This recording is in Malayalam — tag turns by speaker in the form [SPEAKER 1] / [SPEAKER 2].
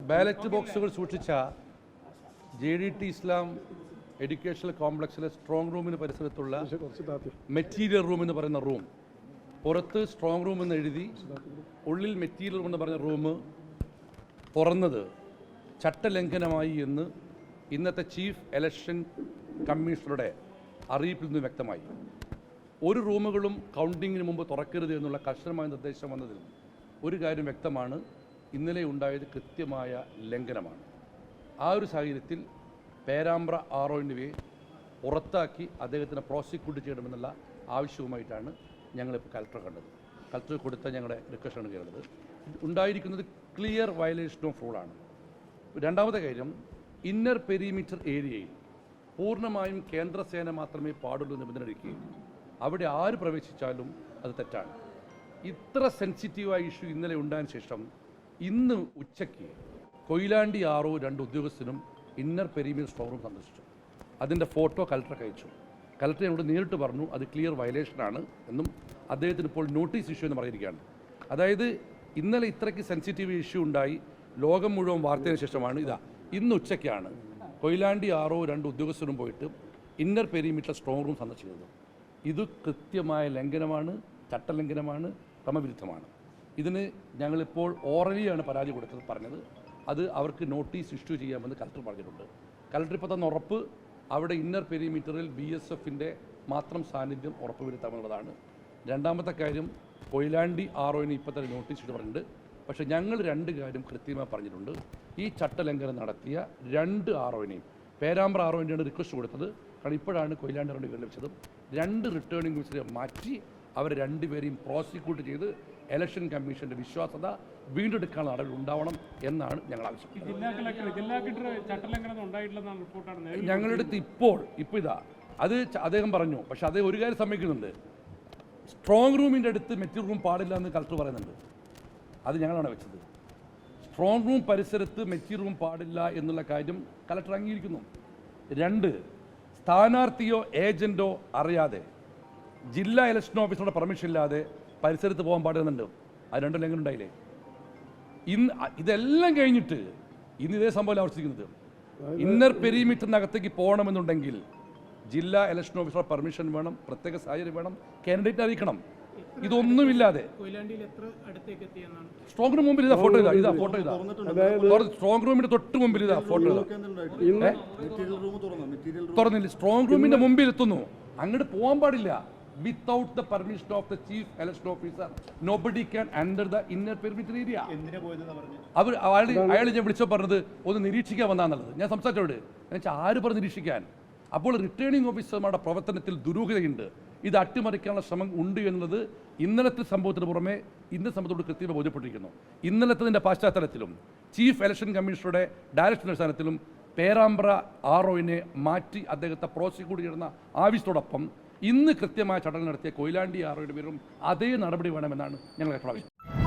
[SPEAKER 1] ബാലറ്റ് ബോക്സുകൾ സൂക്ഷിച്ച JDT ഇസ്ലാം എഡ്യൂക്കേഷണൽ കോംപ്ലക്സിലെ സ്ട്രോങ് റൂമിന് പരിസരത്തുള്ള മെറ്റീരിയൽ റൂം എന്ന് പറയുന്ന റൂം, പുറത്ത് സ്ട്രോങ് റൂം എന്ന് എഴുതി ഉള്ളിൽ മെറ്റീരിയൽ റൂം എന്ന് പറയുന്ന റൂം തുറന്നത് ചട്ടലംഘനമായി എന്ന് ഇന്നത്തെ ചീഫ് ഇലക്ഷൻ കമ്മീഷണറുടെ അറിയിപ്പിൽ നിന്ന് വ്യക്തമായി. ഒരു റൂമുകളും കൗണ്ടിങ്ങിന് മുമ്പ് തുറക്കരുത് എന്നുള്ള കർശനമായ നിർദ്ദേശം വന്നതിൽ ഒരു കാര്യം വ്യക്തമാണ്, ഇന്നലെ ഉണ്ടായത് കൃത്യമായ ലംഘനമാണ്. ആ ഒരു സാഹചര്യത്തിൽ പേരാമ്പ്ര ROയെ പുറത്താക്കി അദ്ദേഹത്തിനെ പ്രോസിക്യൂട്ട് ചെയ്യണമെന്നുള്ള ആവശ്യവുമായിട്ടാണ് ഞങ്ങളിപ്പോൾ കലക്ടറെ കണ്ടത്. കലക്ടർ കൊടുത്ത ഞങ്ങളുടെ റിക്വസ്റ്റാണ് കേൾക്കുന്നത്. ഉണ്ടായിരിക്കുന്നത് ക്ലിയർ വയലേഷൻ ഓഫ് റൂളാണ്. രണ്ടാമത്തെ കാര്യം, ഇന്നർ പെരിമീറ്റർ ഏരിയയിൽ പൂർണ്ണമായും കേന്ദ്രസേന മാത്രമേ പാടുള്ളൂ നിബന്ധനയ്ക്കുകയും അവിടെ ആര് പ്രവേശിച്ചാലും അത് തെറ്റാണ്. ഇത്ര സെൻസിറ്റീവായ ഇഷ്യൂ ഇന്നലെ ഉണ്ടായതിനു ശേഷം ഇന്ന് ഉച്ചയ്ക്ക് കൊയിലാണ്ടി RO 2 ഉദ്യോഗസ്ഥരും ഇന്നർ പെരിമീറ്റർ സ്ട്രോങ് റൂം സന്ദർശിച്ചു. അതിൻ്റെ ഫോട്ടോ കലക്ടർക്ക് അയച്ചു. കലക്ടർ ഞങ്ങളോട് നേരിട്ട് പറഞ്ഞു അത് ക്ലിയർ വയലേഷനാണ് എന്നും അദ്ദേഹത്തിന് ഇപ്പോൾ നോട്ടീസ് ഇഷ്യൂ എന്ന് പറഞ്ഞിരിക്കുകയാണ്. അതായത് ഇന്നലെ ഇത്രയ്ക്ക് സെൻസിറ്റീവ് ഇഷ്യൂ ഉണ്ടായി ലോകം മുഴുവൻ വാർത്തയ്ക്ക് ശേഷമാണ് ഇന്ന് ഉച്ചയ്ക്കാണ് കൊയിലാണ്ടി RO 2 ഉദ്യോഗസ്ഥരും പോയിട്ട് ഇന്നർ പെരിമീറ്റർ സ്ട്രോങ് റൂം സന്ദർശിക്കുന്നത്. ഇത് കൃത്യമായ ലംഘനമാണ്, ചട്ടലംഘനമാണ്, ക്രമവിരുദ്ധമാണ്. ഇതിന് ഞങ്ങളിപ്പോൾ ഓറലിയാണ് പരാതി പറഞ്ഞത്. അത് അവർക്ക് നോട്ടീസ് ഇഷ്യൂ ചെയ്യാമെന്ന് കലക്ടർ പറഞ്ഞിട്ടുണ്ട്. കലക്ടർ ഇപ്പോൾ തന്ന ഉറപ്പ് അവിടെ ഇന്നർ പെരിമീറ്ററിൽ BSFൻ്റെ മാത്രം സാന്നിധ്യം ഉറപ്പുവരുത്താമെന്നുള്ളതാണ്. രണ്ടാമത്തെ കാര്യം, കൊയിലാണ്ടി ROന് ഇപ്പോൾ തന്നെ നോട്ടീസ് ഇഷ്യൂ പറഞ്ഞിട്ടുണ്ട്. പക്ഷേ ഞങ്ങൾ രണ്ട് കാര്യം കൃത്യമായി പറഞ്ഞിട്ടുണ്ട്. ഈ ചട്ടലംഘനം നടത്തിയ 2 ROനെയും പേരാമ്പ്ര ROൻ്റെയാണ് റിക്വസ്റ്റ് കൊടുത്തത്. കാരണം ഇപ്പോഴാണ് കൊയിലാണ്ടി ROയുടെ വിവരം ലഭിച്ചത്. 2 റിട്ടേണിംഗ് ഓഫീസറെ മാറ്റി അവർ രണ്ടുപേരെയും പ്രോസിക്യൂട്ട് ചെയ്ത് ഇലക്ഷൻ കമ്മീഷൻ്റെ വിശ്വാസ്യത വീണ്ടെടുക്കാനുള്ള നടപടി ഉണ്ടാവണം എന്നാണ് ഞങ്ങൾ ആവശ്യപ്പെടുന്നത്. ഞങ്ങളുടെ അടുത്ത് ഇപ്പോൾ അത് അദ്ദേഹം പറഞ്ഞു. പക്ഷെ അദ്ദേഹം ഒരു കാര്യം സമ്മതിക്കുന്നുണ്ട്, സ്ട്രോങ് റൂമിൻ്റെ അടുത്ത് മെറ്റീരിയൽ റൂം പാടില്ല എന്ന് കലക്ടർ പറയുന്നുണ്ട്. അത് ഞങ്ങളാണ് വെച്ചത്. സ്ട്രോങ് റൂം പരിസരത്ത് മെറ്റീരിയൽ റൂം പാടില്ല എന്നുള്ള കാര്യം കലക്ടർ അംഗീകരിക്കുന്നു. 2, സ്ഥാനാർത്ഥിയോ ഏജൻറ്റോ അറിയാതെ ജില്ലാ ഇലക്ഷൻ ഓഫീസറുടെ പെർമിഷൻ ഇല്ലാതെ പരിസരത്ത് പോകാൻ പാടുന്നുണ്ട്. അത് 2 ലംഘനം ഉണ്ടായില്ലേ? ഇതെല്ലാം കഴിഞ്ഞിട്ട് ഇന്ന് ഇതേ സംഭവം ആവർത്തിക്കുന്നത്. ഇന്നർ പെരിമീറ്ററിനകത്തേക്ക് പോകണമെന്നുണ്ടെങ്കിൽ ജില്ലാ ഇലക്ഷൻ ഓഫീസറുടെ പെർമിഷൻ വേണം, പ്രത്യേക സാഹചര്യം വേണം, കാൻഡിഡേറ്റ് അറിയിക്കണം. ഇതൊന്നുമില്ലാതെ സ്ട്രോങ് റൂം മുമ്പിൽ ഫോട്ടോ സ്ട്രോങ് റൂമിന്റെ തൊട്ട് മുമ്പിൽ ഫോട്ടോ തുറന്നില്ല. സ്ട്രോങ് റൂമിന്റെ മുമ്പിൽ എത്തുന്നു. അങ്ങോട്ട് പോകാൻ പാടില്ല. Without the permission of the chief election officer, nobody can enter the inner perimeter area. അയാൾ ഞാൻ വിളിച്ചോ പറഞ്ഞത് ഒന്ന് നിരീക്ഷിക്കാൻ വന്നാന്നുള്ളത്. ഞാൻ സംസാരിച്ചോട് എന്നുവെച്ചാൽ ആര് പറഞ്ഞ് നിരീക്ഷിക്കാൻ? അപ്പോൾ റിട്ടേണിംഗ് ഓഫീസർമാരുടെ പ്രവർത്തനത്തിൽ ദുരൂഹതയുണ്ട്. ഇത് അട്ടിമറിക്കാനുള്ള ശ്രമം ഉണ്ട് എന്നുള്ളത് ഇന്നലത്തെ സംഭവത്തിന് പുറമെ ഇന്നത്തെ സംഭവത്തോട് കൃത്യമായി ബോധ്യപ്പെട്ടിരിക്കുന്നു. ഇന്നലത്തതിൻ്റെ പശ്ചാത്തലത്തിലും ചീഫ് ഇലക്ഷൻ കമ്മീഷണറുടെ ഡയറക്ടർ അടിസ്ഥാനത്തിലും പേരാമ്പ്ര ROനെ മാറ്റി അദ്ദേഹത്തെ പ്രോസിക്യൂട്ട് ചെയ്യുന്ന ആവശ്യത്തോടൊപ്പം ഇന്ന് കൃത്യമായ ചടങ്ങ് നടത്തിയ കൊയിലാണ്ടി ROയുടെ പേരും അതേ നടപടി വേണമെന്നാണ് ഞങ്ങൾ ആവശ്യം.